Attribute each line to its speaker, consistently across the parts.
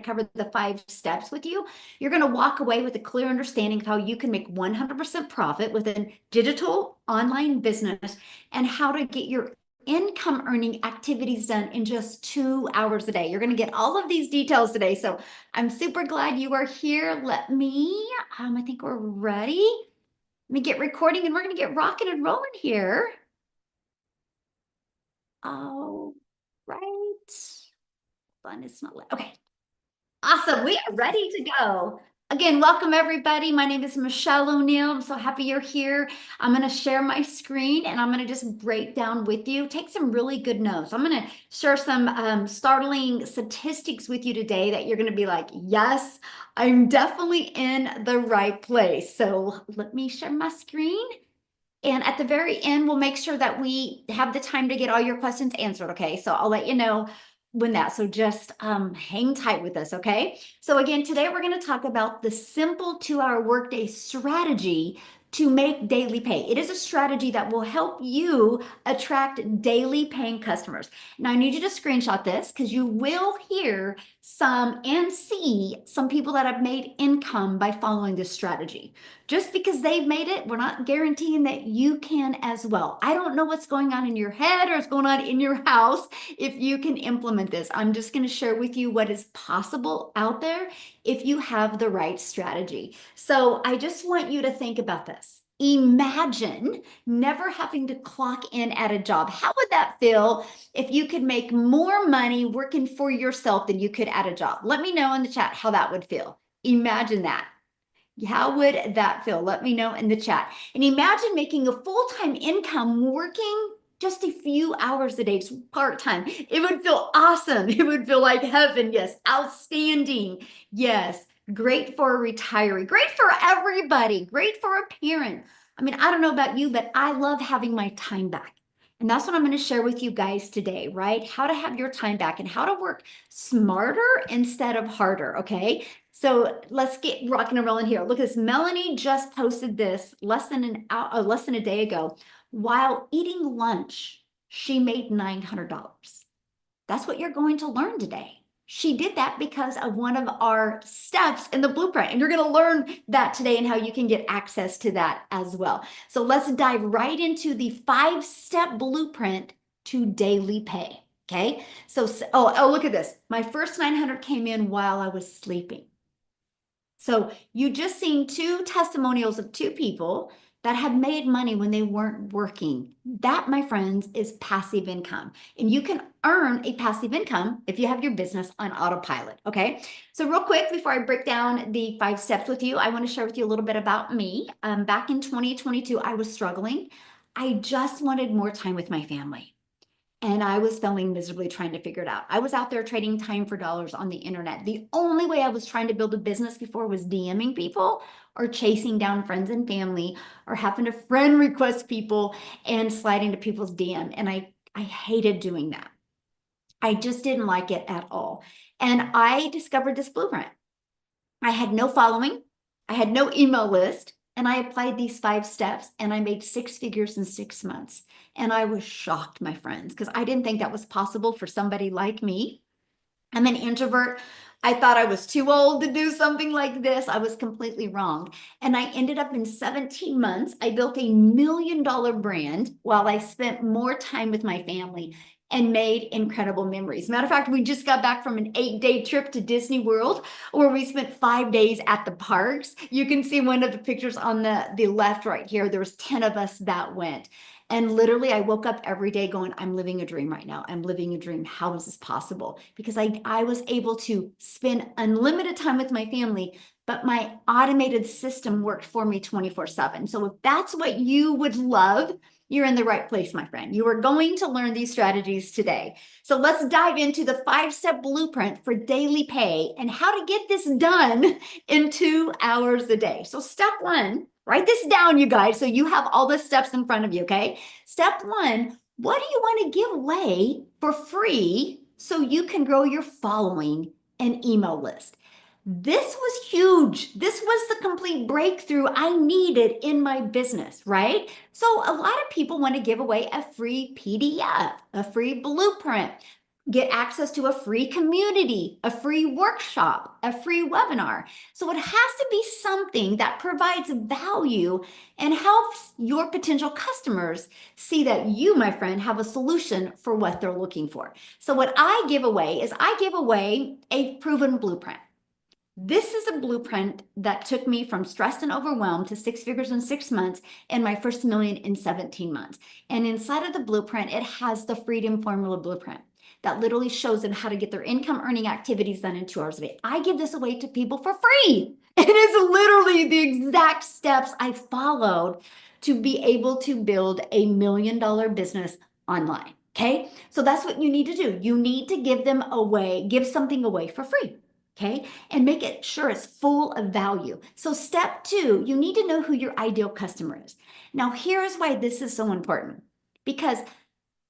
Speaker 1: cover the 5 steps with you. You're going to walk away with a clear understanding of how you can make 100% profit with a digital online business and how to get your income earning activities done in just 2 hours a day. You're going to get all of these details today. So I'm super glad you are here. I think we're ready. Let me get recording and we're going to get rocking and rolling here. All right. Fun, it's not okay. Awesome. We are ready to go. Again, welcome everybody. My name is Michelle O'Neill. I'm so happy you're here. I'm going to share my screen and I'm going to just break down with you. Take some really good notes. I'm going to share some startling statistics with you today that you're going to be like, yes, I'm definitely in the right place. So let me share my screen. And at the very end, we'll make sure that we have the time to get all your questions answered, okay? So I'll let you know when that, so just hang tight with us, okay? So again, today we're gonna talk about the simple 2-hour workday strategy to make daily pay. It is a strategy that will help you attract daily paying customers. Now I need you to screenshot this because you will hear some and see some people that have made income by following this strategy. Just because they've made it, we're not guaranteeing that you can as well. I don't know what's going on in your head or what's going on in your house if you can implement this. I'm just going to share with you what is possible out there if you have the right strategy. So I just want you to think about this. Imagine never having to clock in at a job. How would that feel if you could make more money working for yourself than you could at a job? Let me know in the chat how that would feel. Imagine that. How would that feel? Let me know in the chat. And imagine making a full-time income working just a few hours a day, part-time. It would feel awesome. It would feel like heaven. Yes, outstanding. Yes, great for a retiree, great for everybody, great for a parent. I mean, I don't know about you, but I love having my time back. And that's what I'm going to share with you guys today, right? How to have your time back and how to work smarter instead of harder, okay? So let's get rocking and rolling here. Look at this. Melanie just posted this less than a day ago. While eating lunch, she made $900. That's what you're going to learn today. She did that because of one of our steps in the blueprint. And you're going to learn that today and how you can get access to that as well. So let's dive right into the 5-step blueprint to daily pay. Okay. So, look at this. My first 900 came in while I was sleeping. So you just seen 2 testimonials of 2 people that had made money when they weren't working. That, my friends, is passive income. And you can earn a passive income if you have your business on autopilot, okay? So real quick, before I break down the 5 steps with you, I want to share with you a little bit about me. Back in 2022, I was struggling. I just wanted more time with my family. And I was failing miserably trying to figure it out. I was out there trading time for dollars on the internet. The only way I was trying to build a business before was DMing people or chasing down friends and family or having to friend request people and sliding to people's DM. And I hated doing that. I just didn't like it at all. And I discovered this blueprint. I had no following. I had no email list. And I applied these 5 steps and I made 6 figures in 6 months. And I was shocked, my friends, because I didn't think that was possible for somebody like me. I'm an introvert. I thought I was too old to do something like this. I was completely wrong. And I ended up in 17 months. I built a $1 million brand while I spent more time with my family and made incredible memories. Matter of fact, we just got back from an 8-day trip to Disney World where we spent 5 days at the parks. You can see one of the pictures on the left right here. There was 10 of us that went. And literally, I woke up every day going, I'm living a dream right now. I'm living a dream. How is this possible? Because I was able to spend unlimited time with my family, but my automated system worked for me 24/7. So if that's what you would love, you're in the right place, my friend. You are going to learn these strategies today. So let's dive into the 5-step blueprint for daily pay and how to get this done in 2 hours a day. So step 1, write this down, you guys, so you have all the steps in front of you, okay? Step 1, what do you want to give away for free so you can grow your following and email list? This was huge. This was the complete breakthrough I needed in my business, right? So a lot of people want to give away a free PDF, a free blueprint, get access to a free community, a free workshop, a free webinar. So it has to be something that provides value and helps your potential customers see that you, my friend, have a solution for what they're looking for. So what I give away is I give away a proven blueprint. This is a blueprint that took me from stressed and overwhelmed to 6 figures in 6 months and my first million in 17 months. And inside of the blueprint, it has the Freedom Formula blueprint that literally shows them how to get their income earning activities done in 2 hours a day. I give this away to people for free. It is literally the exact steps I followed to be able to build $1 million business online. Okay. So that's what you need to do. You need to give them away, give something away for free. Okay, and make it sure it's full of value. So step 2, you need to know who your ideal customer is. Now, here's why this is so important. Because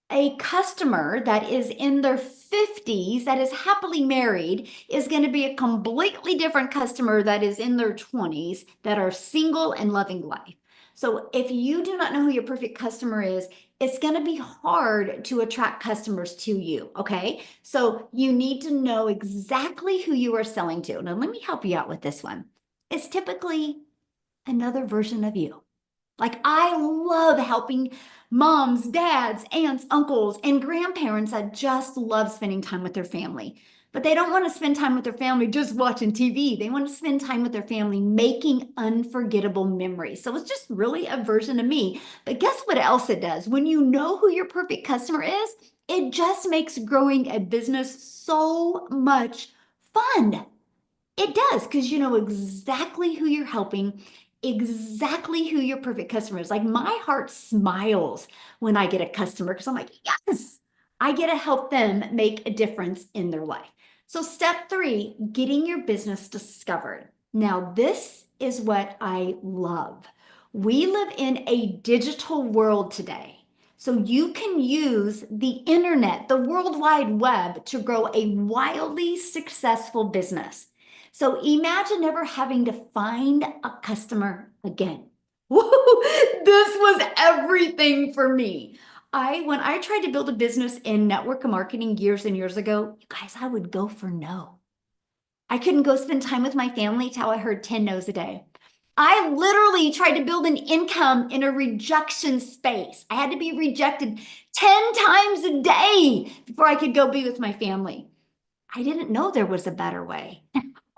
Speaker 1: a customer that is in their 50s, that is happily married, is going to be a completely different customer that is in their 20s, that are single and loving life. So if you do not know who your perfect customer is, it's going to be hard to attract customers to you, okay? So you need to know exactly who you are selling to. Now, let me help you out with this one. It's typically another version of you. Like, I love helping moms, dads, aunts, uncles, and grandparents that just love spending time with their family. But they don't want to spend time with their family just watching TV. They want to spend time with their family making unforgettable memories. So it's just really a version of me. But guess what else it does? When you know who your perfect customer is, it just makes growing a business so much fun. It does, because you know exactly who you're helping, exactly who your perfect customer is. Like, my heart smiles when I get a customer because I'm like, yes, I get to help them make a difference in their life. So step 3, getting your business discovered. Now, this is what I love. We live in a digital world today. So you can use the internet, the World Wide Web, to grow a wildly successful business. So imagine never having to find a customer again. Woo, this was everything for me. When I tried to build a business in network marketing years and years ago, you guys, I would go for no. I couldn't go spend time with my family till I heard 10 no's a day. I literally tried to build an income in a rejection space. I had to be rejected 10 times a day before I could go be with my family. I didn't know there was a better way.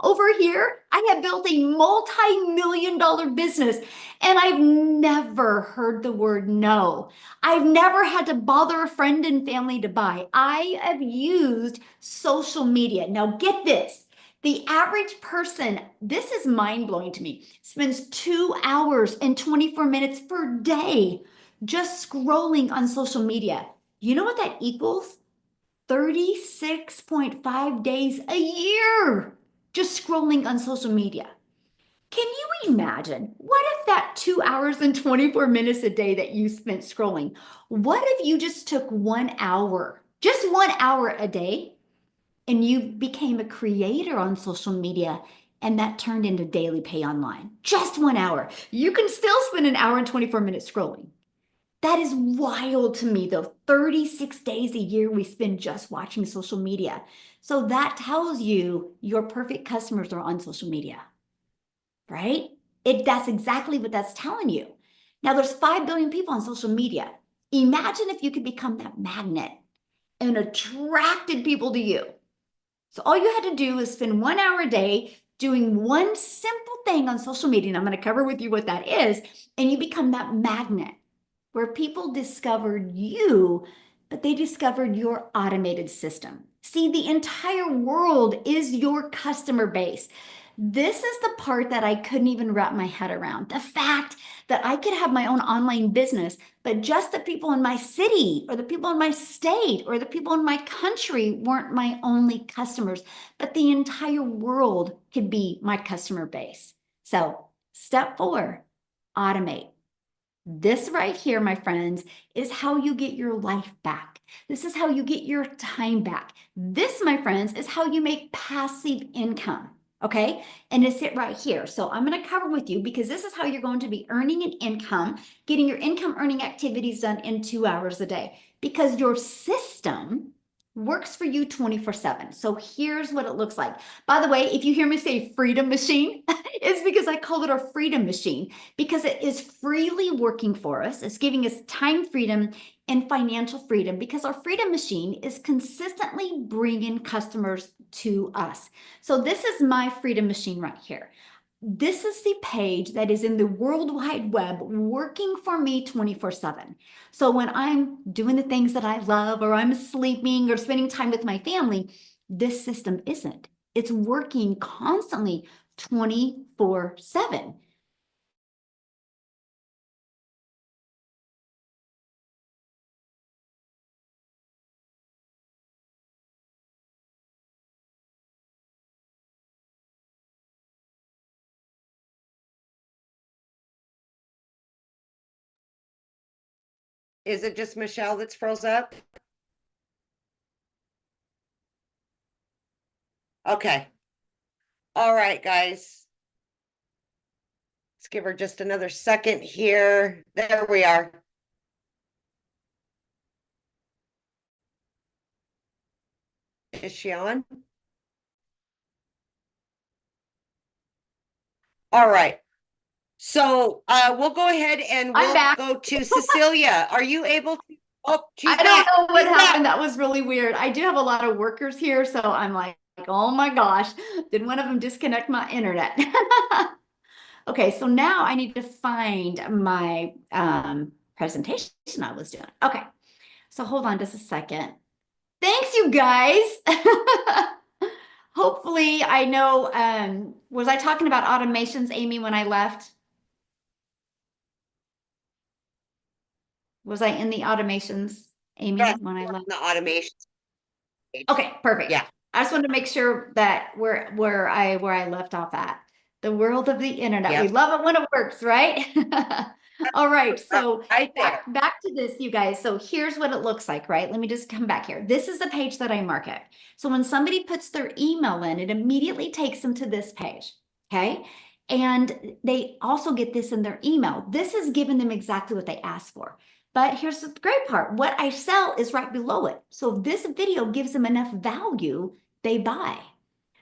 Speaker 1: Over here, I have built a multi-million-dollar business and I've never heard the word no. I've never had to bother a friend and family to buy. I have used social media. Now get this. The average person, this is mind-blowing to me, spends 2 hours and 24 minutes per day just scrolling on social media. You know what that equals? 36.5 days a year just scrolling on social media. Can you imagine? What if that 2 hours and 24 minutes a day that you spent scrolling, what if you just took 1 hour, just 1 hour a day, and you became a creator on social media and that turned into daily pay online? Just 1 hour. You can still spend an hour and 24 minutes scrolling. That is wild to me, though. 36 days a year we spend just watching social media. So that tells you your perfect customers are on social media, right? That's exactly what that's telling you. Now, there's 5 billion people on social media. Imagine if you could become that magnet and attracted people to you. So all you had to do is spend 1 hour a day doing one simple thing on social media, and I'm going to cover with you what that is, and you become that magnet where people discovered you, but they discovered your automated system. See, the entire world is your customer base. This is the part that I couldn't even wrap my head around. The fact that I could have my own online business, but just the people in my city or the people in my state or the people in my country weren't my only customers, but the entire world could be my customer base. So step 4, automate. This right here, my friends, is how you get your life back. This is how you get your time back. This, my friends, is how you make passive income. Okay, and it's it right here. So I'm going to cover with you because this is how you're going to be earning an income, getting your income earning activities done in 2 hours a day, because your system works for you 24/7. So here's what it looks like. By the way, if you hear me say freedom machine, it's because I call it our freedom machine, because it is freely working for us. It's giving us time freedom and financial freedom, because our freedom machine is consistently bringing customers to us. So this is my freedom machine right here. This is the page that is in the World Wide Web working for me 24/7. So when I'm doing the things that I love, or I'm sleeping or spending time with my family, this system isn't. It's working constantly 24/7.
Speaker 2: Is it just Michelle that's froze up? Okay. All right, guys. Let's give her just another second here. There we are. Is she on? All right. So we'll go ahead and
Speaker 1: I'm
Speaker 2: we'll
Speaker 1: back.
Speaker 2: go to Cecilia. Are you able to? Oh, she's
Speaker 1: I don't
Speaker 2: back.
Speaker 1: know what
Speaker 2: She's
Speaker 1: happened.
Speaker 2: back.
Speaker 1: That was really weird. I do have a lot of workers here, so I'm like, oh my gosh, did one of them disconnect my internet? Okay, so now I need to find my presentation I was doing. Okay, so hold on just a second. Thanks, you guys. Hopefully, I know, was I talking about automations, Amy, when I left? Was I in the automations, Amy,
Speaker 2: Yes,
Speaker 1: when I left?
Speaker 2: the automation page.
Speaker 1: Okay, perfect.
Speaker 2: Yeah.
Speaker 1: I just wanted to make sure that where I left off at. The world of the internet. We
Speaker 2: Yep.
Speaker 1: love it when it works, right? All right, so
Speaker 2: Right there.
Speaker 1: back to this, you guys. So here's what it looks like, right? Let me just come back here. This is the page that I market. So when somebody puts their email in, it immediately takes them to this page, okay? And they also get this in their email. This is giving them exactly what they asked for. But here's the great part. What I sell is right below it. So if this video gives them enough value, they buy.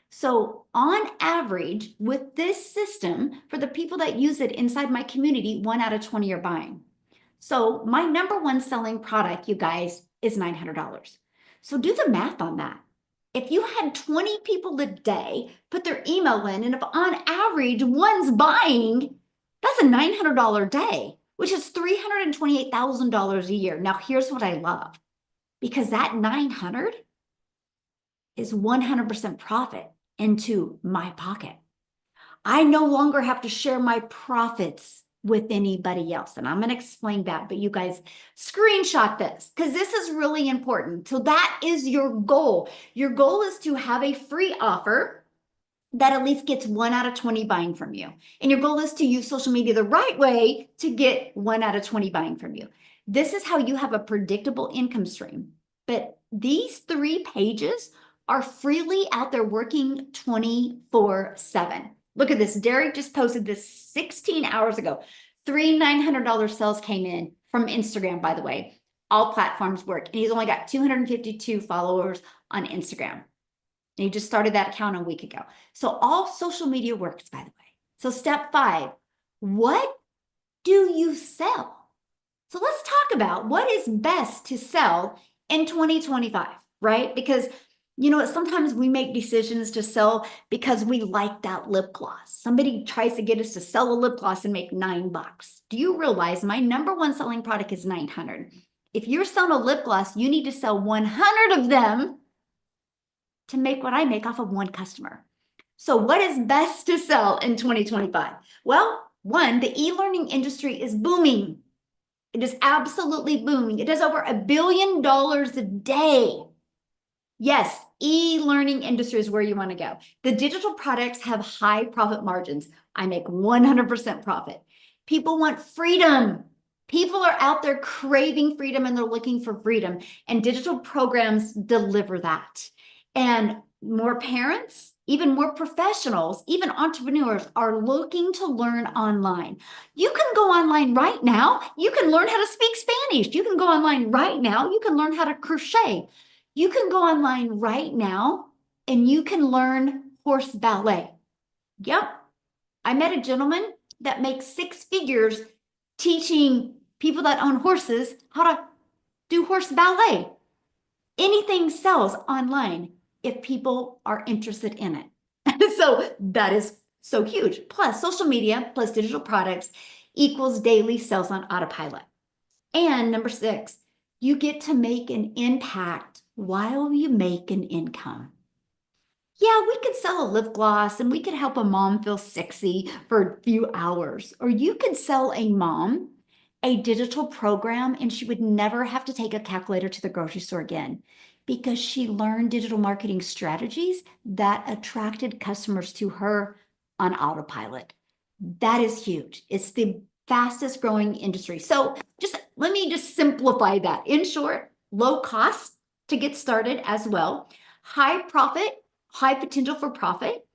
Speaker 1: So on average, with this system, for the people that use it inside my community, 1 out of 20 are buying. So my number one selling product, you guys, is $900. So do the math on that. If you had 20 people a day put their email in, and if on average one's buying, that's a $900 day, which is $328,000 a year. Now, here's what I love, because that 900 is 100% profit into my pocket. I no longer have to share my profits with anybody else. And I'm going to explain that, but you guys screenshot this because this is really important. So that is your goal. Your goal is to have a free offer that at least gets 1 out of 20 buying from you. And your goal is to use social media the right way to get 1 out of 20 buying from you. This is how you have a predictable income stream. But these 3 pages are freely out there working 24/7. Look at this. Derek just posted this 16 hours ago. 3 $900 sales came in from Instagram, by the way. All platforms work. And he's only got 252 followers on Instagram. And he just started that account a week ago. So all social media works, by the way. So step 5, what do you sell? So let's talk about what is best to sell in 2025, right? Because sometimes we make decisions to sell because we like that lip gloss. Somebody tries to get us to sell a lip gloss and make $9. Do you realize my number one selling product is 900? If you're selling a lip gloss, you need to sell 100 of them to make what I make off of one customer. So what is best to sell in 2025? Well, one, the e-learning industry is booming. It is absolutely booming. It does over $1 billion a day. Yes, e-learning industry is where you want to go. The digital products have high profit margins. I make 100% profit. People want freedom. People are out there craving freedom and they're looking for freedom. And digital programs deliver that. And more parents, even more professionals, even entrepreneurs are looking to learn online. You can go online right now. You can learn how to speak Spanish. You can go online right now. You can learn how to crochet. You can go online right now and you can learn horse ballet. Yep. I met a gentleman that makes six figures teaching people that own horses how to do horse ballet. Anything sells online if people are interested in it. So that is so huge. Plus, social media plus digital products equals daily sales on autopilot. And number 6, you get to make an impact while you make an income. Yeah, we could sell a lip gloss and we could help a mom feel sexy for a few hours. Or you could sell a mom a digital program and she would never have to take a calculator to the grocery store again because she learned digital marketing strategies that attracted customers to her on autopilot. That is huge. It's the fastest growing industry. So just let me just simplify that. In short, low cost to get started as well, high profit, high potential for profit,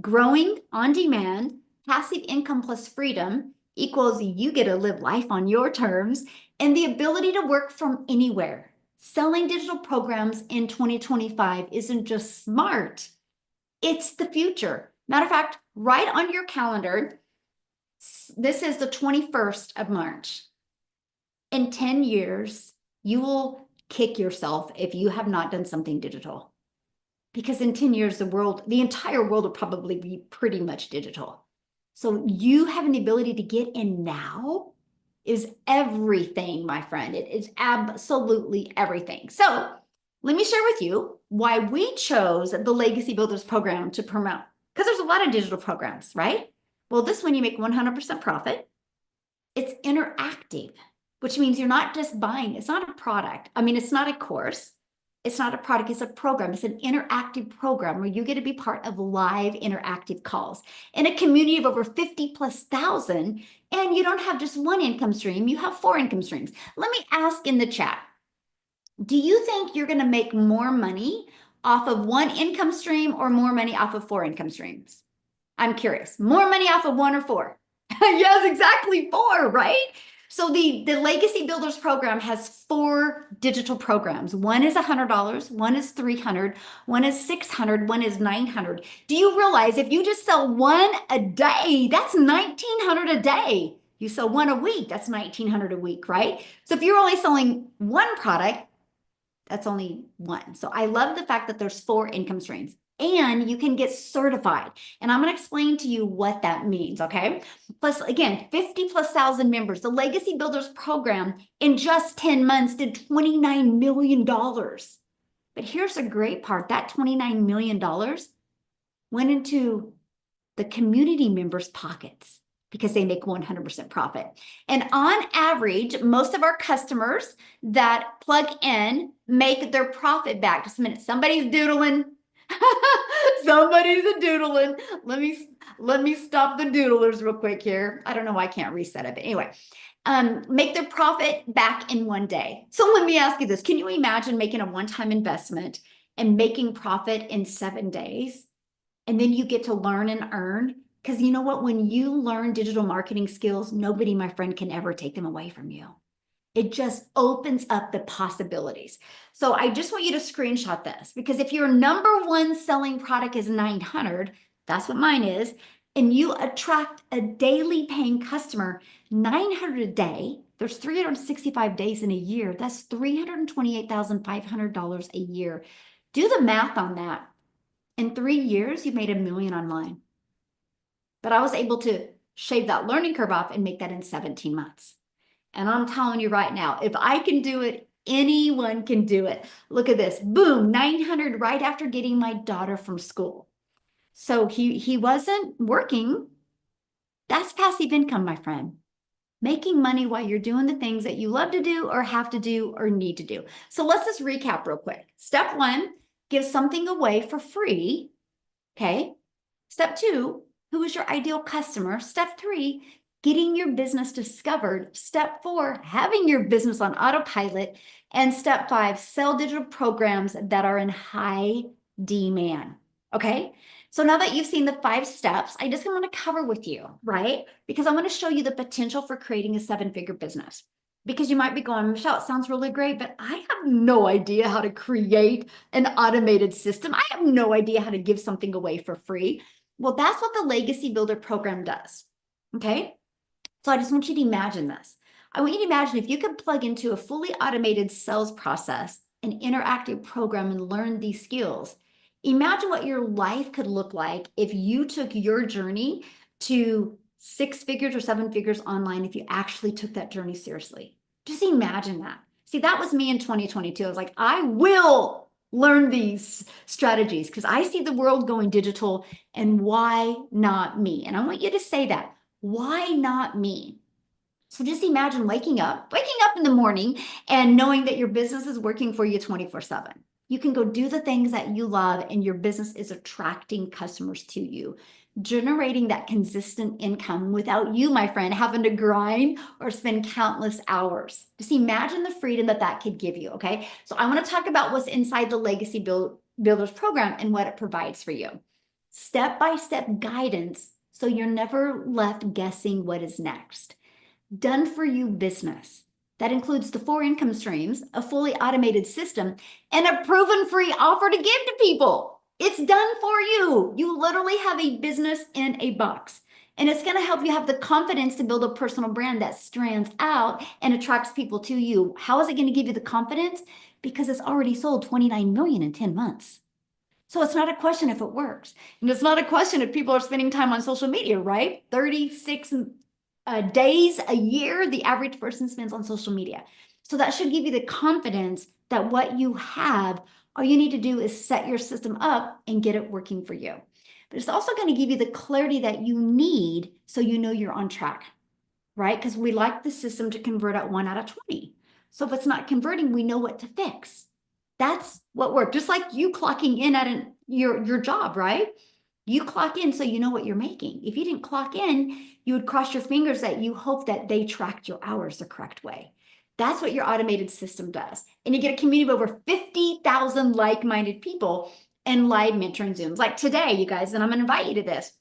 Speaker 1: growing on demand, passive income plus freedom equals you get to live life on your terms, and the ability to work from anywhere. Selling digital programs in 2025 isn't just smart, it's the future. Matter of fact, right on your calendar, this is the 21st of March. In 10 years, you will kick yourself if you have not done something digital. Because in 10 years, the entire world will probably be pretty much digital. So you having the ability to get in now is everything, my friend. It is absolutely everything. So let me share with you why we chose the Legacy Builders program to promote. Because there's a lot of digital programs, right? Well, this one you make 100% profit. It's interactive, which means you're not just buying. It's not a product. I mean, it's not a course. It's not a product, it's a program. It's an interactive program where you get to be part of live interactive calls in a community of over 50 plus thousand. And you don't have just one income stream, you have 4 income streams. Let me ask in the chat, do you think you're going to make more money off of one income stream or more money off of 4 income streams? I'm curious, more money off of 1 or 4? Yes, exactly 4, right? So the Legacy Builders program has 4 digital programs. One is $100, one is $300, one is $600, one is $900. Do you realize if you just sell one a day, that's $1,900 a day. You sell one a week, that's $1,900 a week, right? So if you're only selling one product, that's only one. So I love the fact that there's 4 income streams and you can get certified. And I'm going to explain to you what that means, okay? Plus, again, 50 plus thousand members. The Legacy Builders program in just 10 months did $29 million. But here's the great part. That $29 million went into the community members' pockets because they make 100% profit. And on average, most of our customers that plug in make their profit back. Just a minute, somebody's doodling. Somebody's a doodling. Let me stop the doodlers real quick here. I don't know why I can't reset it, but anyway. Make their profit back in 1 day. So let me ask you this. Can you imagine making a one-time investment and making profit in 7 days? And then you get to learn and earn. Because you know what? When you learn digital marketing skills, nobody, my friend, can ever take them away from you. It just opens up the possibilities. So I just want you to screenshot this because if your number one selling product is 900, that's what mine is, and you attract a daily paying customer, 900 a day, there's 365 days in a year. That's $328,500 a year. Do the math on that. In 3 years, you made $1 million online. But I was able to shave that learning curve off and make that in 17 months. And I'm telling you right now, if I can do it, anyone can do it. Look at this. Boom, 900 right after getting my daughter from school. So he wasn't working. That's passive income, my friend. Making money while you're doing the things that you love to do or have to do or need to do. So let's just recap real quick. Step 1, give something away for free. Okay. Step 2, who is your ideal customer? Step 3, getting your business discovered. Step 4, having your business on autopilot. And step 5, sell digital programs that are in high demand. Okay. So now that you've seen the 5 steps, I just want to cover with you, right? Because I want to show you the potential for creating a 7-figure business. Because you might be going, Michelle, it sounds really great, but I have no idea how to create an automated system. I have no idea how to give something away for free. Well, that's what the Legacy Builder program does. Okay. So I just want you to imagine this. I want you to imagine if you could plug into a fully automated sales process, an interactive program, and learn these skills. Imagine what your life could look like if you took your journey to 6 figures or 7 figures online, if you actually took that journey seriously. Just imagine that. See, that was me in 2022. I was like, I will learn these strategies because I see the world going digital, and why not me? And I want you to say that. Why not me? So just imagine waking up in the morning and knowing that your business is working for you 24/7. You can go do the things that you love and your business is attracting customers to you, generating that consistent income without you, my friend, having to grind or spend countless hours. Just imagine the freedom that that could give you, okay? So I want to talk about what's inside the Builders program and what it provides for you. Step-by-step guidance so you're never left guessing what is next. Done for you business. That includes the 4 income streams, a fully automated system, and a proven free offer to give to people. It's done for you. You literally have a business in a box. And it's going to help you have the confidence to build a personal brand that stands out and attracts people to you. How is it going to give you the confidence? Because it's already sold 29 million in 10 months. So it's not a question if it works. And it's not a question if people are spending time on social media, right? 36 days a year, the average person spends on social media. So that should give you the confidence that what you have, all you need to do is set your system up and get it working for you. But it's also going to give you the clarity that you need so you know you're on track, right? Because we like the system to convert at 1 out of 20. So if it's not converting, we know what to fix. That's what worked. Just like you clocking in at your job, right? You clock in so you know what you're making. If you didn't clock in, you would cross your fingers that you hope that they tracked your hours the correct way. That's what your automated system does. And you get a community of over 50,000 like-minded people and live mentoring Zooms. Like today, you guys, and I'm going to invite you to this.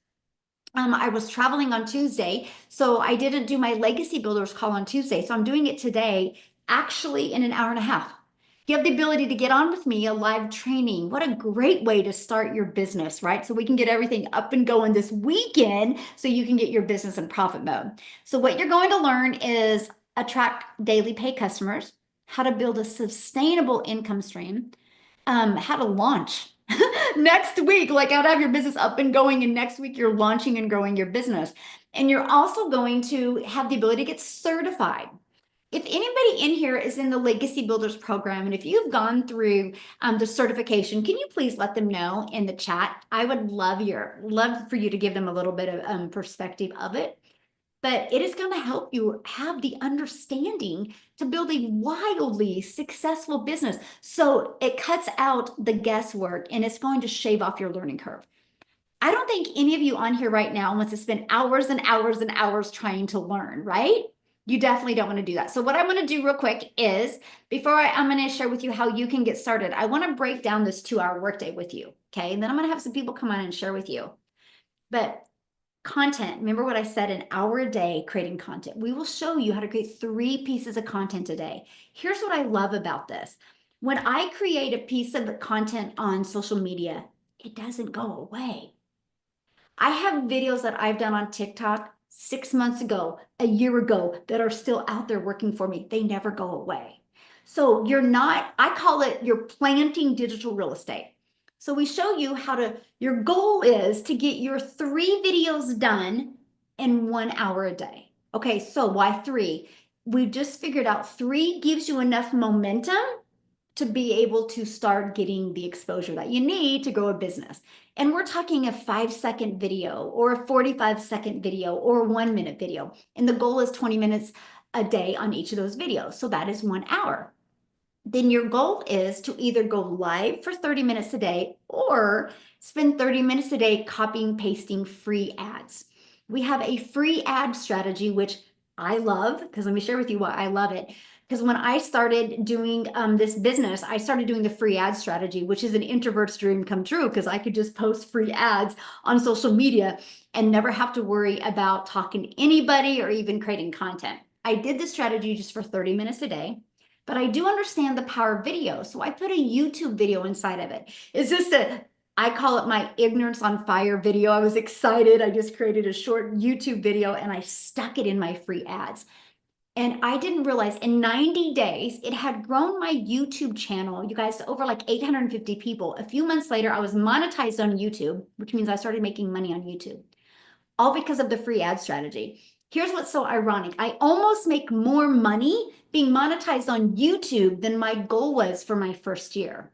Speaker 1: I was traveling on Tuesday, so I didn't do my Legacy Builders call on Tuesday. So I'm doing it today, actually in an hour and a half. You have the ability to get on with me, a live training. What a great way to start your business, right? So we can get everything up and going this weekend so you can get your business in profit mode. So what you're going to learn is attract daily pay customers, how to build a sustainable income stream, how to launch next week, like how to have your business up and going, and next week you're launching and growing your business. And you're also going to have the ability to get certified. If anybody in here is in the Legacy Builders program, and if you've gone through the certification, can you please let them know in the chat? I would love for you to give them a little bit of perspective of it. But it is going to help you have the understanding to build a wildly successful business. So it cuts out the guesswork and it's going to shave off your learning curve. I don't think any of you on here right now wants to spend hours and hours and hours trying to learn, right? You definitely don't want to do that. So what I'm going to do real quick is, I'm going to share with you how you can get started. I want to break down this 2-hour workday with you, okay? And then I'm going to have some people come on and share with you. But content, remember what I said, an hour a day creating content. We will show you how to create 3 pieces of content a day. Here's what I love about this. When I create a piece of content on social media, it doesn't go away. I have videos that I've done on TikTok 6 months ago, a year ago, that are still out there working for me. They never go away. So I call it, you're planting digital real estate. So we show you your goal is to get your 3 videos done in 1 hour a day. Okay, so why 3? We just figured out 3 gives you enough momentum to be able to start getting the exposure that you need to grow a business. And we're talking a 5-second video or a 45-second video or a 1-minute video. And the goal is 20 minutes a day on each of those videos. So that is 1 hour. Then your goal is to either go live for 30 minutes a day or spend 30 minutes a day copying, pasting free ads. We have a free ad strategy, which I love, because let me share with you why I love it. Because when I started doing this business, I started doing the free ad strategy, which is an introvert's dream come true, because I could just post free ads on social media and never have to worry about talking to anybody or even creating content. I did this strategy just for 30 minutes a day, but I do understand the power of video. So I put a YouTube video inside of it. It's just I call it my ignorance on fire video. I was excited. I just created a short YouTube video and I stuck it in my free ads. And I didn't realize in 90 days, it had grown my YouTube channel, you guys, to over like 850 people. A few months later, I was monetized on YouTube, which means I started making money on YouTube, all because of the free ad strategy. Here's what's so ironic. I almost make more money being monetized on YouTube than my goal was for my first year.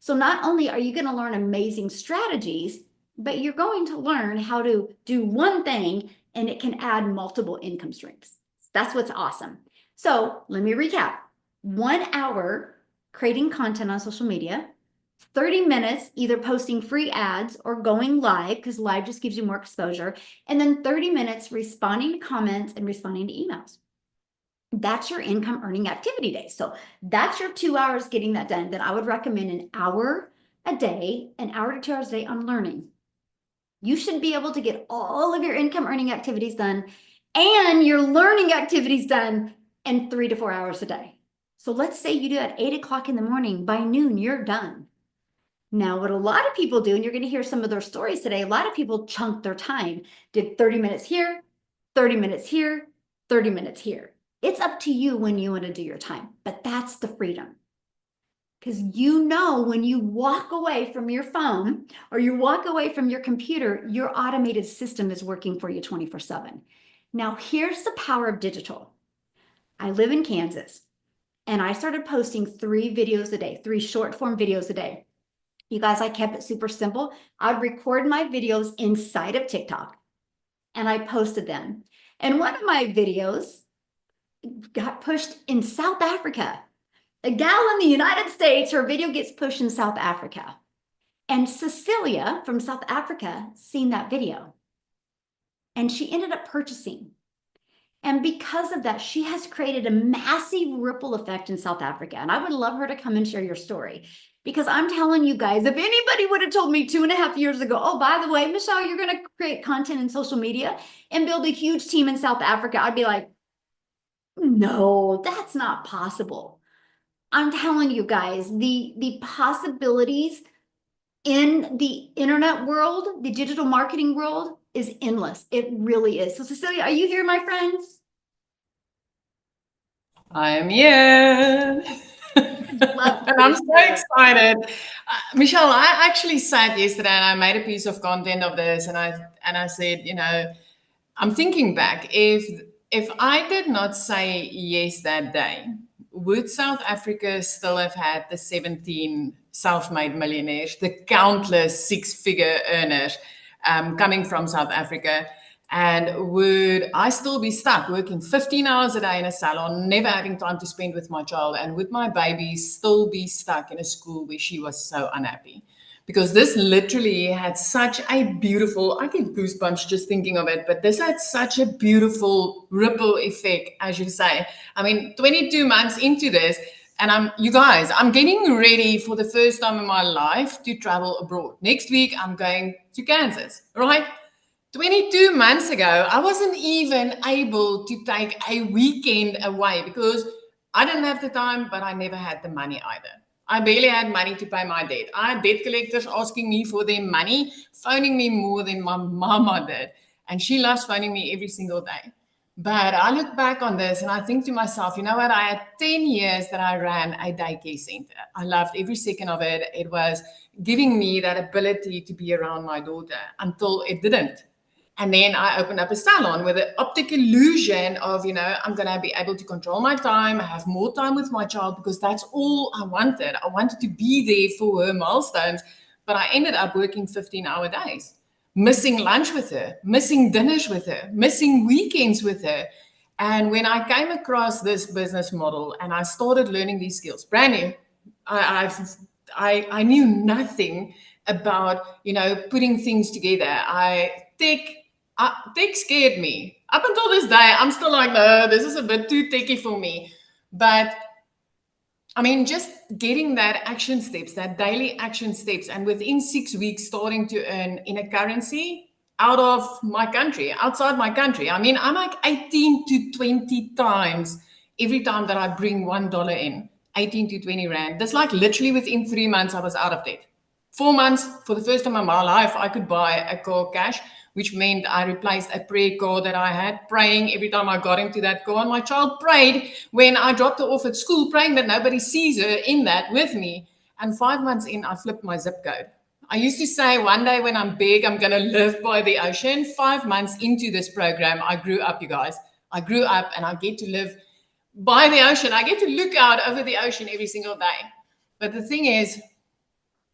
Speaker 1: So not only are you going to learn amazing strategies, but you're going to learn how to do one thing and it can add multiple income streams. That's what's awesome. So let me recap. 1 hour creating content on social media, 30 minutes either posting free ads or going live, because live just gives you more exposure, and then 30 minutes responding to comments and responding to emails. That's your income earning activity day. So that's your 2 hours getting that done. Then I would recommend an hour a day, an hour to 2 hours a day on learning. You should be able to get all of your income earning activities done and your learning activities done in 3 to 4 hours a day. So let's say you do it at 8 o'clock in the morning. By noon, you're done. Now, what a lot of people do, and you're going to hear some of their stories today, a lot of people chunk their time, did 30 minutes here, 30 minutes here, 30 minutes here. It's up to you when you want to do your time, but that's the freedom. Because you know when you walk away from your phone or you walk away from your computer, your automated system is working for you 24/7. Now, here's the power of digital. I live in Kansas, and I started posting 3 videos a day, 3 short form videos a day. You guys, I kept it super simple. I'd record my videos inside of TikTok and I posted them. And one of my videos got pushed in South Africa. A gal in the United States, her video gets pushed in South Africa. And Cecilia from South Africa seen that video. And she ended up purchasing. And because of that, she has created a massive ripple effect in South Africa. And I would love her to come and share your story. Because I'm telling you guys, if anybody would have told me 2.5 years ago, oh, by the way, Michelle, you're going to create content in social media and build a huge team in South Africa, I'd be like, no, that's not possible. I'm telling you guys, the possibilities in the internet world, the digital marketing world is endless. It really is. So Cecilia, are you here, my friends?
Speaker 3: I am here.
Speaker 1: Love
Speaker 3: And I'm so excited. Michelle, I actually sat yesterday and I made a piece of content of this and I said, you know, I'm thinking back, if I did not say yes that day, would South Africa still have had the 17 self-made millionaires, the countless 6-figure earners coming from South Africa? And would I still be stuck working 15 hours a day in a salon, never having time to spend with my child? And would my baby still be stuck in a school where she was so unhappy? Because this literally had such a beautiful, I get goosebumps just thinking of it, but this had such a beautiful ripple effect, as you say. I mean, 22 months into this, and I'm getting ready for the first time in my life to travel abroad. Next week, I'm going to Kansas, right? 22 months ago, I wasn't even able to take a weekend away because I didn't have the time, but I never had the money either. I barely had money to pay my debt. I had debt collectors asking me for their money, phoning me more than my mama did. And she loves phoning me every single day. But I look back on this and I think to myself, you know what? I had 10 years that I ran a daycare center. I loved every second of it. It was giving me that ability to be around my daughter until it didn't. And then I opened up a salon with the optic illusion of, you know, I'm going to be able to control my time, have more time with my child, because that's all I wanted. I wanted to be there for her milestones, but I ended up working 15-hour days, missing lunch with her, missing dinners with her, missing weekends with her. And when I came across this business model and I started learning these skills, brand new, I knew nothing about, you know, putting things together. Tech scared me. Up until this day, I'm still like, no, this is a bit too techy for me. But I mean, just getting that action steps, that daily action steps, and within 6 weeks starting to earn in a currency, out of my country, outside my country. I mean, I'm like 18 to 20 times every time that I bring $1 in, 18 to 20 Rand. That's like literally within 3 months, I was out of debt. 4 months, for the first time in my life, I could buy a car cash, which meant I replaced a prayer car that I had, praying every time I got into that car. And my child prayed when I dropped her off at school, praying that nobody sees her in that with me. And 5 months in, I flipped my zip code. I used to say one day when I'm big, I'm going to live by the ocean. 5 months into this program, I grew up, you guys. I grew up and I get to live by the ocean. I get to look out over the ocean every single day. But the thing is,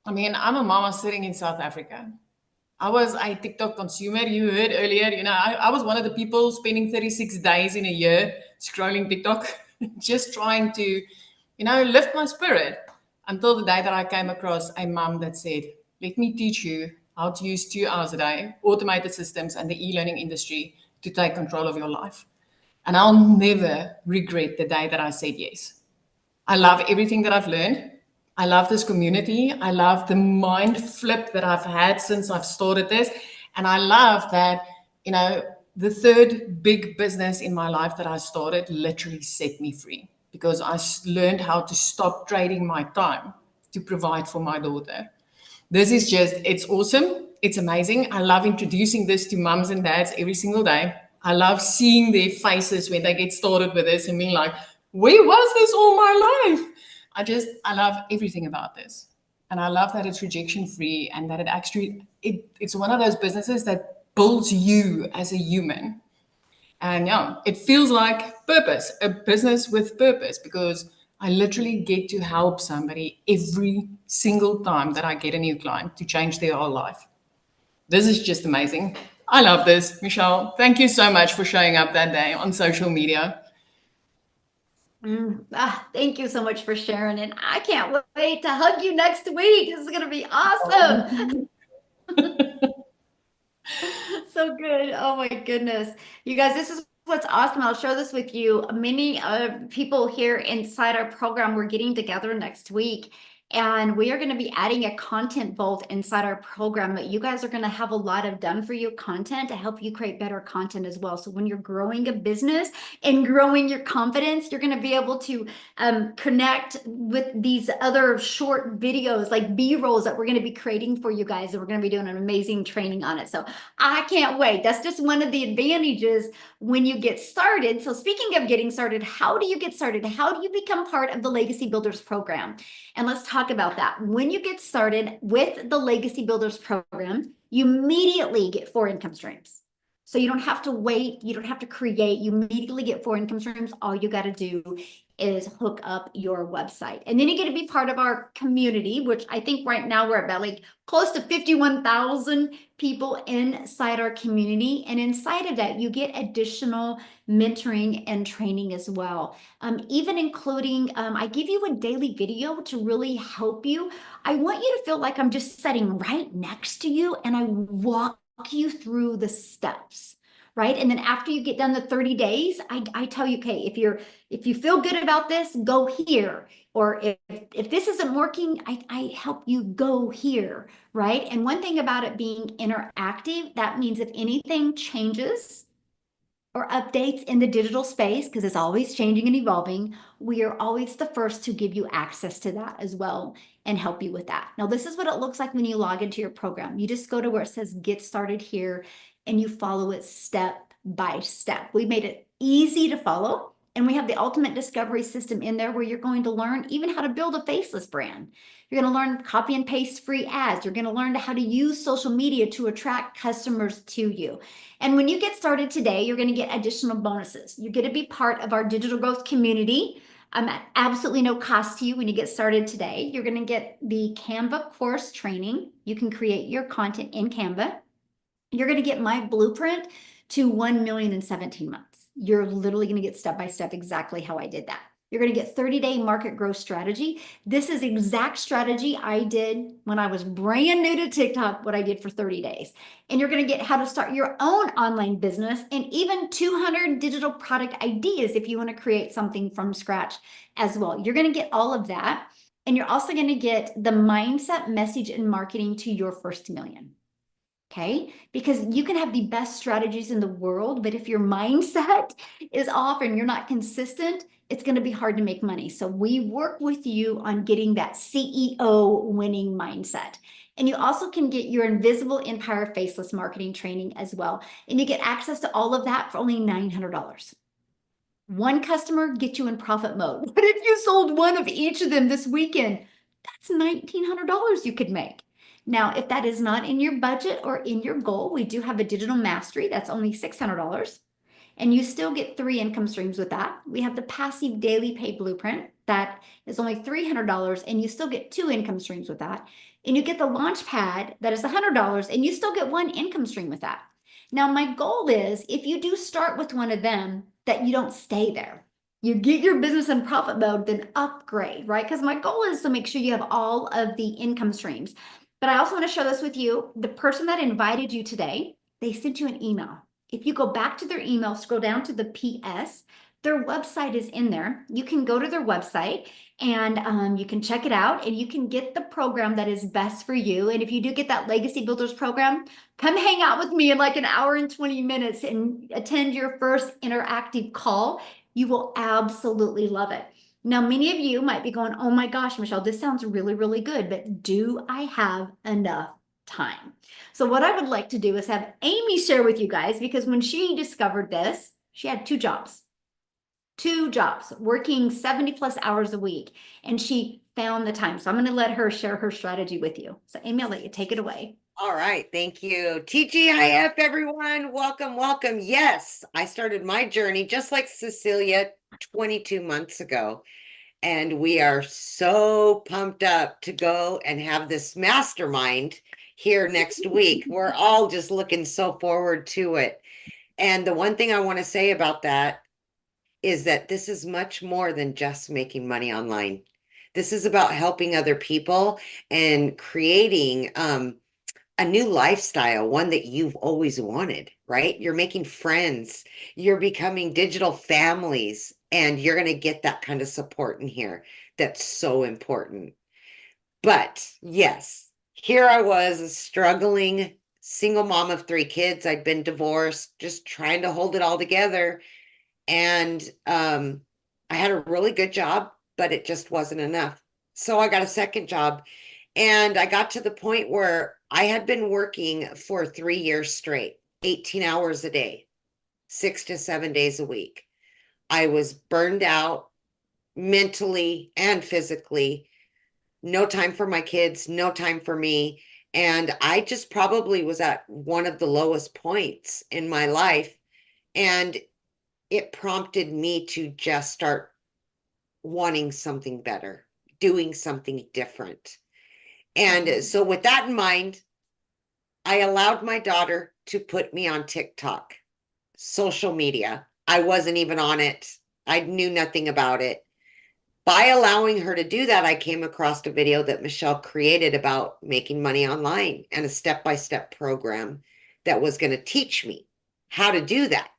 Speaker 3: I mean, I'm a mama sitting in South Africa. I was a TikTok consumer. You heard earlier, I was one of the people spending 36 days in a year scrolling TikTok, just trying to, lift my spirit until the day that I came across a mom that said, let me teach you how to use 2 hours a day, automated systems and the e-learning industry to take control of your life. And I'll never regret the day that I said yes. I love everything that I've learned. I love this community. I love the mind flip that I've had since I've started this. And I love that, the third big business in my life that I started literally set me free because I learned how to stop trading my time to provide for my daughter. This is it's awesome. It's amazing. I love introducing this to mums and dads every single day. I love seeing their faces when they get started with this and being like, where was this all my life? I love everything about this. And I love that it's rejection free and that it's one of those businesses that builds you as a human. And yeah, it feels like purpose, a business with purpose, because I literally get to help somebody every single time that I get a new client to change their whole life. This is just amazing. I love this. Michelle, thank you so much for showing up that day on social media.
Speaker 1: Thank you so much for sharing. And I can't wait to hug you next week. This is going to be awesome. So good. Oh my goodness. You guys, this is what's awesome. I'll share this with you. Many people here inside our program, we're getting together next week. And we are going to be adding a content vault inside our program that you guys are going to have a lot of done for you content to help you create better content as well. So when you're growing a business and growing your confidence, you're going to be able to connect with these other short videos like B-rolls that we're going to be creating for you guys. And we're going to be doing an amazing training on it. So I can't wait. That's just one of the advantages when you get started. So speaking of getting started, how do you get started? How do you become part of the Legacy Builders program? And let's talk about that. When you get started with the Legacy Builders program, you immediately get 4 income streams. So you don't have to wait. You don't have to create. You immediately get 4 income streams. All you got to do is hook up your website. And then you get to be part of our community, which I think right now we're about like close to 51,000 people inside our community. And inside of that, you get additional mentoring and training as well. Even including, I give you a daily video to really help you. I want you to feel like I'm just sitting right next to you and I walk you through the steps, right? And then after you get done the 30 days, I tell you, okay, if you feel good about this, go here. Or if this isn't working, I help you go here, right? And one thing about it being interactive, that means if anything changes or updates in the digital space, because it's always changing and evolving, we are always the first to give you access to that as well and help you with that. Now, this is what it looks like when you log into your program. You just go to where it says get started here and you follow it step by step. We made it easy to follow. And we have the ultimate discovery system in there where you're going to learn even how to build a faceless brand. You're going to learn copy and paste free ads. You're going to learn how to use social media to attract customers to you. And when you get started today, you're going to get additional bonuses. You're going to be part of our digital growth community. At absolutely no cost to you when you get started today. You're going to get the Canva course training. You can create your content in Canva. You're going to get my blueprint to 1 million in 17 months. You're literally going to get step by step exactly how I did that. You're going to get 30-day market growth strategy. This is exact strategy I did when I was brand new to TikTok, what I did for 30 days. And you're going to get how to start your own online business and even 200 digital product ideas if you want to create something from scratch as well. You're going to get all of that. And you're also going to get the mindset, message, and marketing to your first million. Okay, because you can have the best strategies in the world, but if your mindset is off and you're not consistent, it's going to be hard to make money. So we work with you on getting that CEO winning mindset. And you also can get your invisible empire faceless marketing training as well. And you get access to all of that for only $900. One customer gets you in profit mode. What if you sold one of each of them this weekend? That's $1,900 you could make. Now, if that is not in your budget or in your goal, we do have a digital mastery that's only $600. And you still get 3 income streams with that. We have the passive daily pay blueprint that is only $300, and you still get 2 income streams with that. And you get the launch pad that is $100, and you still get 1 income stream with that. Now, my goal is if you do start with one of them, that you don't stay there. You get your business in profit mode, then upgrade, right? Because my goal is to make sure you have all of the income streams. But I also want to share this with you. The person that invited you today, they sent you an email. If you go back to their email, scroll down to the PS, their website is in there. You can go to their website and you can check it out and you can get the program that is best for you. And if you do get that Legacy Builders program, come hang out with me in like an hour and 20 minutes and attend your first interactive call. You will absolutely love it. Now, many of you might be going, oh my gosh, Michelle, this sounds really, really good, but do I have enough time? So what I would like to do is have Amy share with you guys, because when she discovered this, she had 2 jobs, working 70 plus hours a week, and she found the time. So I'm going to let her share her strategy with you. So Amy, I'll let you take it away.
Speaker 2: All right, thank you. TGIF, everyone. Welcome, welcome. Yes, I started my journey just like Cecilia 22 months ago. And we are so pumped up to go and have this mastermind here next week. We're all just looking so forward to it. And the one thing I want to say about that is that this is much more than just making money online. This is about helping other people and creating a new lifestyle, one that you've always wanted, right? You're making friends, you're becoming digital families, and you're going to get that kind of support in here. That's so important. But yes, here I was, a struggling single mom of 3 kids. I'd been divorced, just trying to hold it all together. And I had a really good job, but it just wasn't enough. So I got a second job. And I got to the point where I had been working for 3 years straight, 18 hours a day, 6 to 7 days a week. I was burned out mentally and physically, no time for my kids, no time for me. And I just probably was at one of the lowest points in my life. And it prompted me to just start wanting something better, doing something different. And so with that in mind, I allowed my daughter to put me on TikTok, social media. I wasn't even on it. I knew nothing about it. By allowing her to do that, I came across a video that Michelle created about making money online and a step-by-step program that was going to teach me how to do that.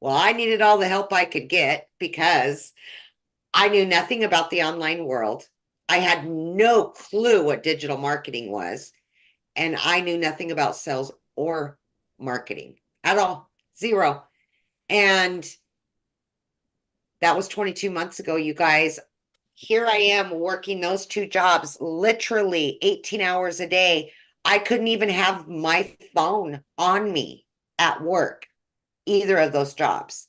Speaker 2: Well, I needed all the help I could get because I knew nothing about the online world. I had no clue what digital marketing was, and I knew nothing about sales or marketing at all. Zero. And that was 22 months ago, you guys. Here I am working those 2 jobs, literally 18 hours a day. I couldn't even have my phone on me at work, either of those jobs.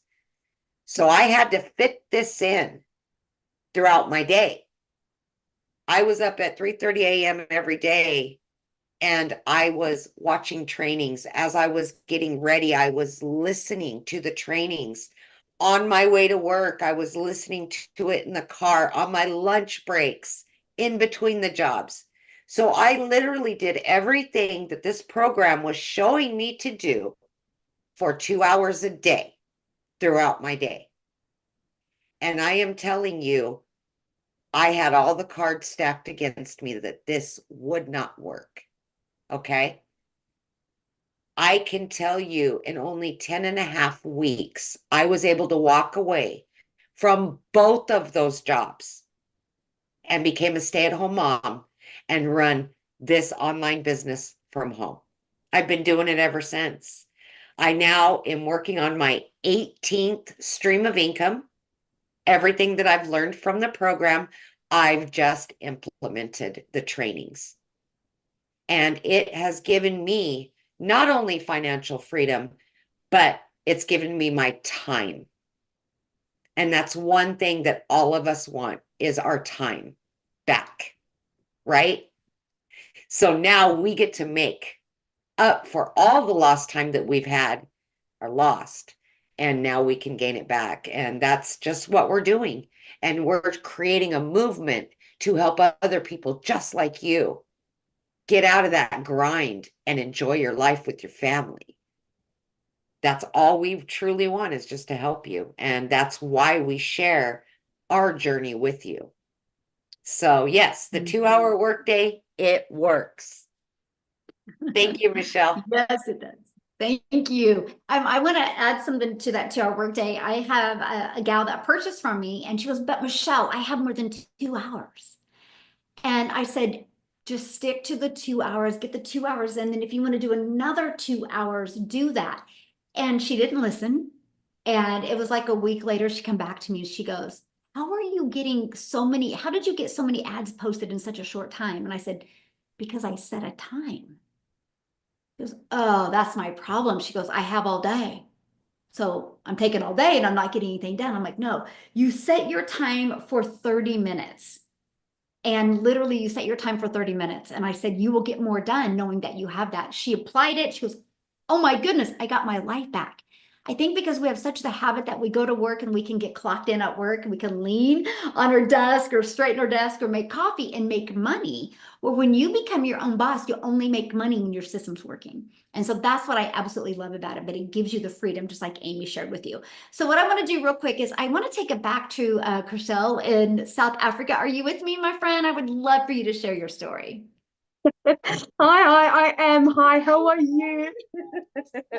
Speaker 2: So I had to fit this in throughout my day. I was up at 3:30 a.m. every day, and I was watching trainings. As I was getting ready, I was listening to the trainings. On my way to work, I was listening to it in the car, on my lunch breaks, in between the jobs. So I literally did everything that this program was showing me to do for 2 hours a day throughout my day. And I am telling you, I had all the cards stacked against me that this would not work. Okay. I can tell you in only 10 and a half weeks, I was able to walk away from both of those jobs and became a stay-at-home mom and run this online business from home. I've been doing it ever since. I now am working on my 18th stream of income. Everything that I've learned from the program, I've just implemented the trainings. And it has given me not only financial freedom, but it's given me my time. And that's one thing that all of us want is our time back, right? So now we get to make up for all the lost time that we've had or lost. And now we can gain it back. And that's just what we're doing. And we're creating a movement to help other people just like you get out of that grind and enjoy your life with your family. That's all we truly want is just to help you. And that's why we share our journey with you. So yes, the 2-hour workday, it works. Thank you, Michelle.
Speaker 1: Yes, it does. Thank you. I want to add something to that 2-hour workday. I have a gal that purchased from me and she goes, but Michelle, I have more than 2 hours. And I said, just stick to the 2 hours, get the 2 hours in. Then if you want to do another 2 hours, do that. And she didn't listen. And it was like a week later, she come back to me and she goes, how are you getting so many, how did you get so many ads posted in such a short time? And I said, because I set a time. She goes, oh, that's my problem. She goes, I have all day. So I'm taking all day and I'm not getting anything done. I'm like, no, you set your time for 30 minutes. And literally you set your time for 30 minutes. And I said, you will get more done knowing that you have that. She applied it. She goes, oh my goodness, I got my life back. I think because we have such the habit that we go to work and we can get clocked in at work and we can lean on our desk or straighten our desk or make coffee and make money. Well, when you become your own boss, you only make money when your system's working. And so that's what I absolutely love about it, but it gives you the freedom, just like Amy shared with you. So what I want to do real quick is I want to take it back to Chriselle in South Africa. Are you with me, my friend? I would love for you to share your story.
Speaker 4: I am. Hi, how are you?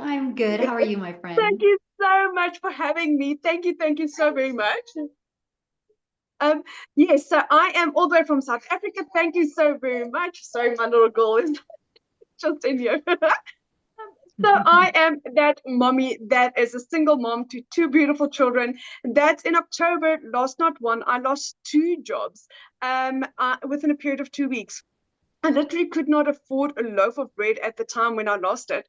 Speaker 1: I'm good. How are you, my friend?
Speaker 4: Thank you so much for having me. Thank you so very much. Yes, so I am all the way from South Africa. Thank you so very much. Sorry, my little girl is just in here. So I am that mommy that is a single mom to two beautiful children. That's in October, lost not one, I lost two jobs within a period of 2 weeks. I literally could not afford a loaf of bread at the time when I lost it.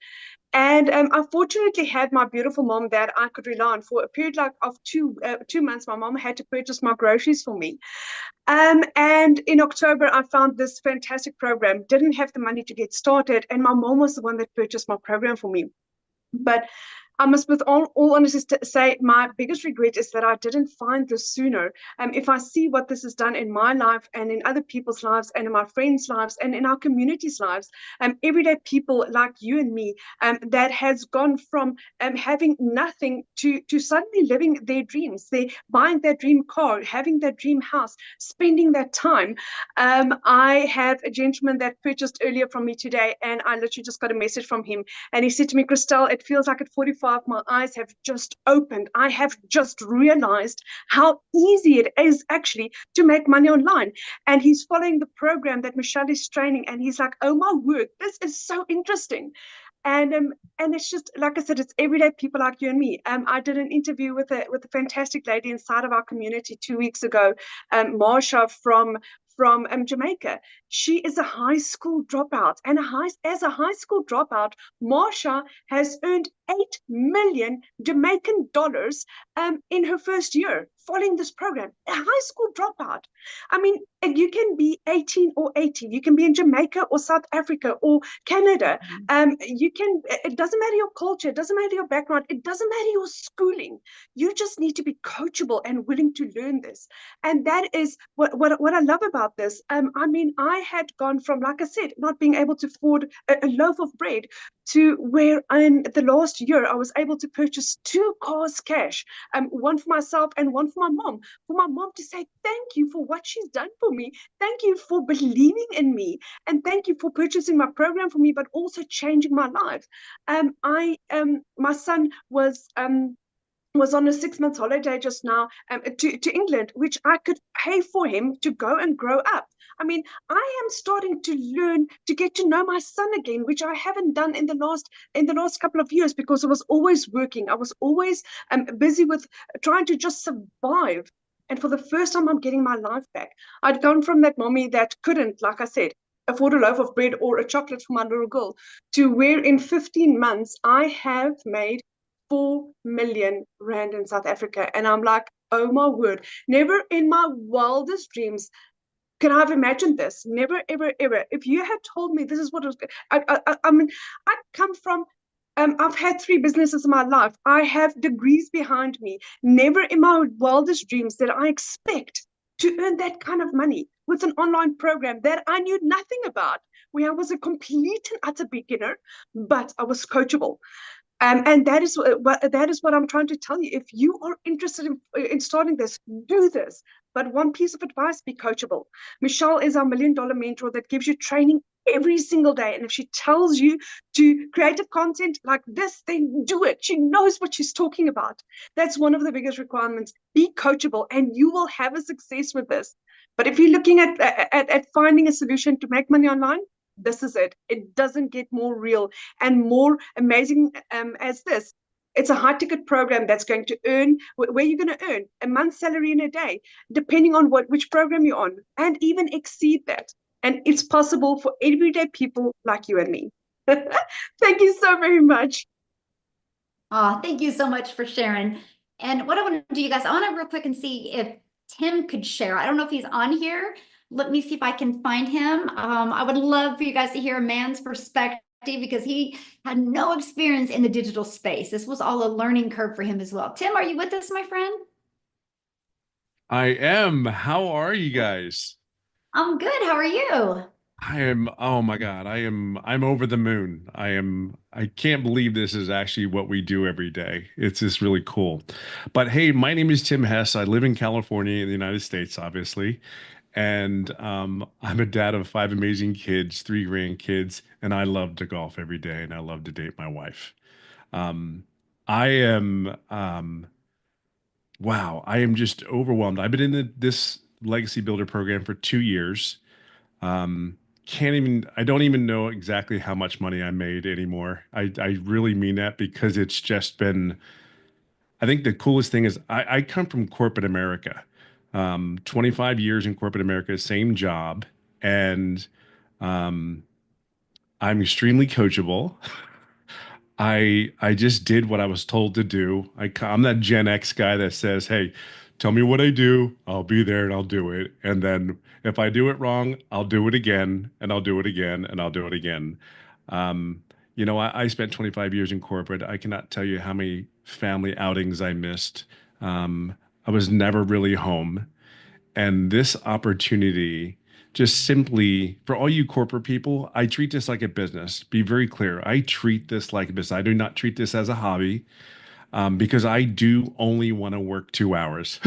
Speaker 4: And I fortunately had my beautiful mom that I could rely on for a period of 2 months. My mom had to purchase my groceries for me. And in October, I found this fantastic program, didn't have the money to get started. And my mom was the one that purchased my program for me. But I must, with all honesty, say my biggest regret is that I didn't find this sooner. If I see what this has done in my life and in other people's lives and in my friends' lives and in our community's lives, everyday people like you and me, that has gone from having nothing to suddenly living their dreams, they buying their dream car, having their dream house, spending that time. I have a gentleman that purchased earlier from me today, and I literally just got a message from him, and he said to me, Christelle, it feels like at 45 my eyes have just opened. I have just realized how easy it is actually to make money online. And he's following the program that Michelle is training, and he's like, oh my word, this is so interesting. And it's just, like I said, it's everyday people like you and me. I did an interview with a fantastic lady inside of our community 2 weeks ago, Marsha from Jamaica. She is a high school dropout, and as a high school dropout, Marsha has earned 8 million Jamaican dollars in her first year following this program. A high school dropout. I mean, you can be 18 or 80. You can be in Jamaica or South Africa or Canada. It doesn't matter your culture. It doesn't matter your background. It doesn't matter your schooling. You just need to be coachable and willing to learn this. And that is what I love about this. I mean, I had gone from, like I said, not being able to afford a loaf of bread to where in the last year I was able to purchase 2 cars cash, one for myself and one for my mom. For my mom to say thank you for what she's done for me, thank you for believing in me, and thank you for purchasing my program for me, but also changing my life. My son was was on a 6 month holiday just now to England, which I could pay for him to go and grow up. I mean, I am starting to learn to get to know my son again, which I haven't done in the last couple of years because I was always working. I was always busy with trying to just survive. And for the first time, I'm getting my life back. I'd gone from that mommy that couldn't, like I said, afford a loaf of bread or a chocolate for my little girl to where in 15 months I have made 4 million rand in South Africa. And I'm like, oh my word, never in my wildest dreams could I have imagined this. Never, ever, ever. If you had told me this is what it was, I mean, I come from, I've had 3 businesses in my life. I have degrees behind me. Never in my wildest dreams did I expect to earn that kind of money with an online program that I knew nothing about, where I was a complete and utter beginner, but I was coachable. And that is what I'm trying to tell you. If you are interested in starting this, do this. But one piece of advice: be coachable. Michelle is our $1 million mentor that gives you training every single day. And if she tells you to create a content like this, then do it. She knows what she's talking about. That's one of the biggest requirements. Be coachable, and you will have a success with this. But if you're looking at finding a solution to make money online, this is it. It doesn't get more real and more amazing as this. It's a high ticket program that's going to earn where you're going to earn a month's salary in a day, depending on which program you're on, and even exceed that. And it's possible for everyday people like you and me. Thank you so very much.
Speaker 1: Oh, thank you so much for sharing. And what I want to do, you guys, I want to real quick and see if Tim could share. I don't know if he's on here. Let me see if I can find him. I would love for you guys to hear a man's perspective because he had no experience in the digital space. This was all a learning curve for him as well. Tim, are you with us, my friend?
Speaker 5: I am. How are you guys?
Speaker 1: I'm good. How are you?
Speaker 5: I am, oh my God, I'm over the moon. I can't believe this is actually what we do every day. It's just really cool. But hey, my name is Tim Hess. I live in California in the United States, obviously. And I'm a dad of 5 amazing kids, 3 grandkids, and I love to golf every day and I love to date my wife. Um, I am, wow, I am just overwhelmed. I've been in this Legacy Builder program for 2 years. Um, I don't even know exactly how much money I made anymore. I really mean that because it's just been, I think the coolest thing is I come from corporate America. 25 years in corporate America, same job. And um, I'm extremely coachable. I just did what I was told to do. I'm that Gen X guy that says, "Hey, tell me what I do, I'll be there and I'll do it." And then if I do it wrong, I'll do it again and I'll do it again and I'll do it again. Um, I spent 25 years in corporate. I cannot tell you how many family outings I missed. I was never really home. And this opportunity, just simply for all you corporate people, I treat this like a business. Be very clear. I treat this like a business. I do not treat this as a hobby because I do only want to work 2 hours.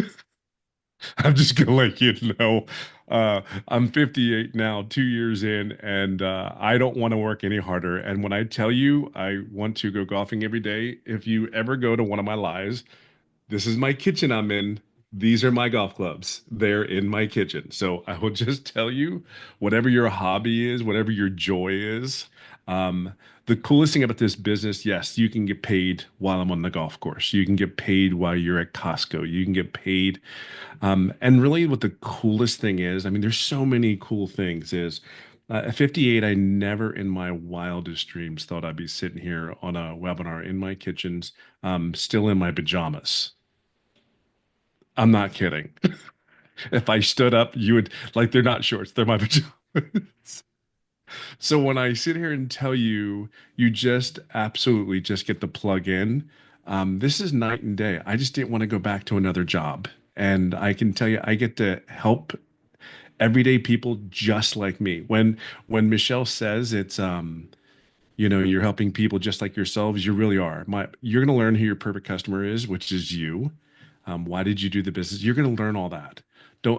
Speaker 5: I'm just gonna let you know. I'm 58 now, 2 years in, and I don't want to work any harder. And when I tell you I want to go golfing every day, if you ever go to one of my lives, this is my kitchen I'm in. These are my golf clubs. They're in my kitchen. So I will just tell you, whatever your hobby is, whatever your joy is, um, the coolest thing about this business, yes, you can get paid while I'm on the golf course. You can get paid while you're at Costco. You can get paid. And really what the coolest thing is, I mean, there's so many cool things is at 58, I never in my wildest dreams thought I'd be sitting here on a webinar in my kitchens, still in my pajamas. I'm not kidding. If I stood up, you would like they're not shorts, they're my pajamas. So when I sit here and tell you, you just absolutely just get the plug in. This is night and day. I just didn't want to go back to another job. And I can tell you, I get to help everyday people just like me. When Michelle says you're helping people just like yourselves, you really are. You're going to learn who your perfect customer is, which is you. Why did you do the business? You're going to learn all that.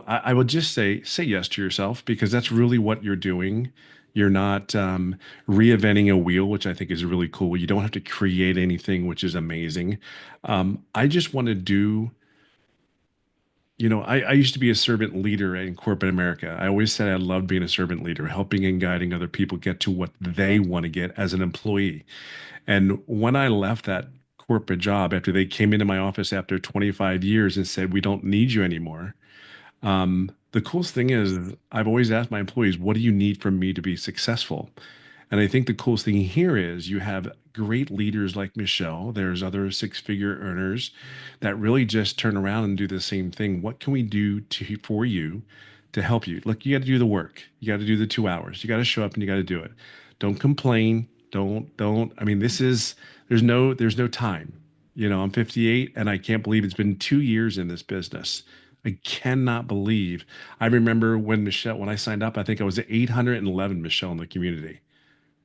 Speaker 5: I would just say yes to yourself because that's really what you're doing. You're not reinventing a wheel, which I think is really cool. You don't have to create anything, which is amazing. I just want to do, I used to be a servant leader in corporate America. I always said I loved being a servant leader, helping and guiding other people get to what they want to get as an employee. And when I left that corporate job after they came into my office after 25 years and said, we don't need you anymore, the coolest thing is I've always asked my employees, what do you need from me to be successful? And I think the coolest thing here is you have great leaders like Michelle. There's other six-figure earners that really just turn around and do the same thing. What can we do for you to help you? Look, you got to do the work. You got to do the 2 hours. You got to show up and you got to do it. Don't complain. Don't. I mean, there's no time. I'm 58 and I can't believe it's been 2 years in this business. I cannot believe. I remember when I signed up, I think I was at 811, Michelle, in the community.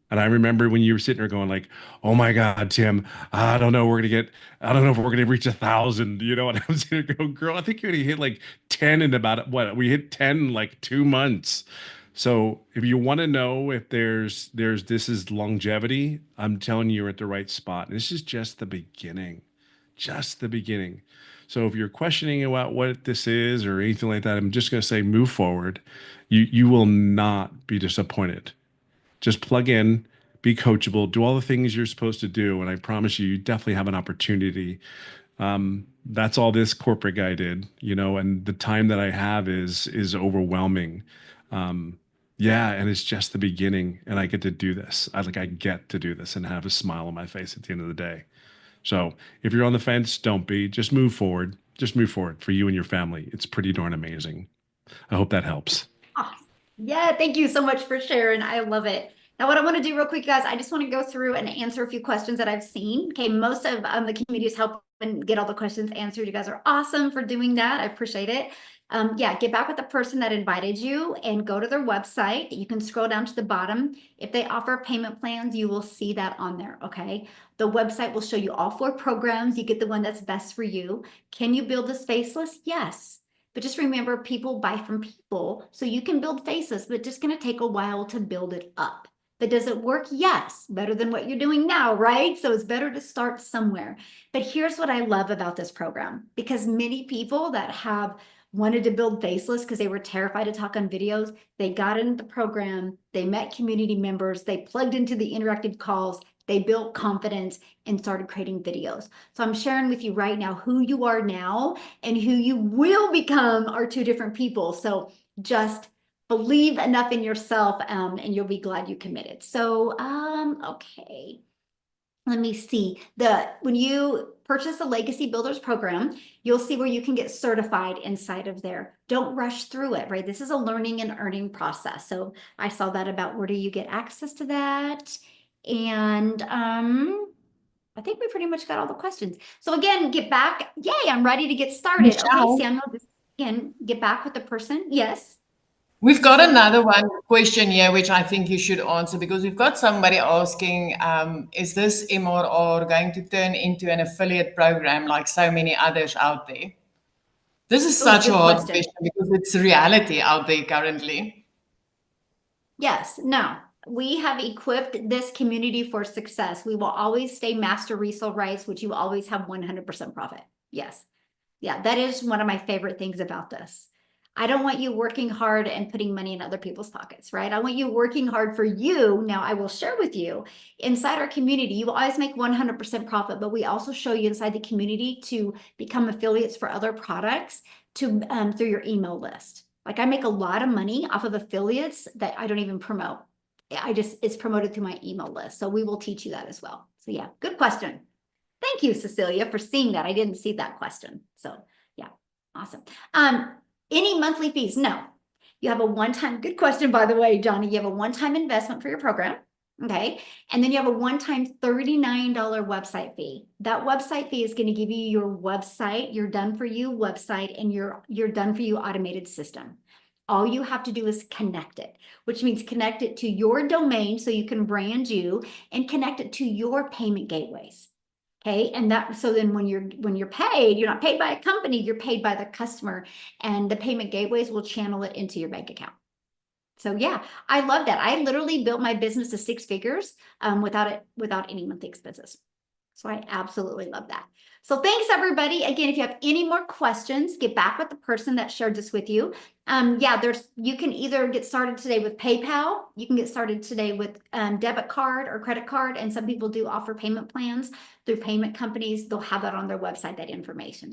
Speaker 5: And I remember when you were sitting there going like, "Oh my God, Tim, I don't know if we're gonna reach 1,000." And I was sitting there going, "Girl, I think you're gonna hit like 10 in about what? We hit 10 in like 2 months." So if you want to know if this is longevity, I'm telling you, you're at the right spot. And this is just the beginning, just the beginning. So if you're questioning about what this is or anything like that, I'm just gonna say move forward. You will not be disappointed. Just plug in, be coachable, do all the things you're supposed to do, and I promise you, you definitely have an opportunity. That's all this corporate guy did, and the time that I have is overwhelming. Yeah, and it's just the beginning, and I get to do this. I get to do this and have a smile on my face at the end of the day. So if you're on the fence, don't be. Just move forward. Just move forward for you and your family. It's pretty darn amazing. I hope that helps.
Speaker 1: Awesome. Yeah, thank you so much for sharing. I love it. Now, what I want to do real quick, guys, I just want to go through and answer a few questions that I've seen. Okay, most of the community is helping get all the questions answered. You guys are awesome for doing that. I appreciate it. Yeah, get back with the person that invited you and go to their website. You can scroll down to the bottom. If they offer payment plans, you will see that on there, okay? The website will show you all 4 programs. You get the one that's best for you. Can you build this faceless? Yes. But just remember, people buy from people. So you can build faces, but it's just going to take a while to build it up. But does it work? Yes. Better than what you're doing now, right? So it's better to start somewhere. But here's what I love about this program, because many people that have wanted to build faceless because they were terrified to talk on videos, they got into the program, they met community members, they plugged into the interactive calls, they built confidence and started creating videos. So I'm sharing with you right now who you are now and who you will become are 2 different people. So just believe enough in yourself and you'll be glad you committed. So, okay. Let me see. When you purchase a Legacy Builders program, you'll see where you can get certified inside of there. Don't rush through it, right? This is a learning and earning process. So I saw that about where do you get access to that? And I think we pretty much got all the questions. So again, get back. Yay, I'm ready to get started. Okay,
Speaker 3: Michelle,
Speaker 1: Samuel, just again, get back with the person. Yes.
Speaker 3: we've got another question here, which I think you should answer because we've got somebody asking, is this MRR going to turn into an affiliate program like so many others out there? This is such a hard question because it's reality out there currently.
Speaker 1: Yes, no. We have equipped this community for success. We will always stay master resale rights, which you always have 100% profit. Yes. Yeah, that is one of my favorite things about this. I don't want you working hard and putting money in other people's pockets, right? I want you working hard for you. Now, I will share with you inside our community, you will always make 100% profit, but we also show you inside the community to become affiliates for other products through your email list. Like I make a lot of money off of affiliates that I don't even promote. It's promoted through my email list. So we will teach you that as well. So yeah, good question. Thank you, Cecilia, for seeing that. I didn't see that question. So yeah, awesome. Any monthly fees? No. You have a one-time, good question, by the way, Johnny. You have a one-time investment for your program. Okay. And then you have a one-time $39 website fee. That website fee is going to give you your website, your done for you website, and your done for you automated system. All you have to do is connect it, which means connect it to your domain so you can brand you and connect it to your payment gateways. Okay. And so then when you're paid, you're not paid by a company, you're paid by the customer, and the payment gateways will channel it into your bank account. So yeah, I love that. I literally built my business to 6 figures without any monthly expenses. So I absolutely love that. So thanks everybody. Again, if you have any more questions, get back with the person that shared this with you. Yeah, you can either get started today with PayPal. You can get started today with debit card or credit card. And some people do offer payment plans through payment companies. They'll have that on their website, that information.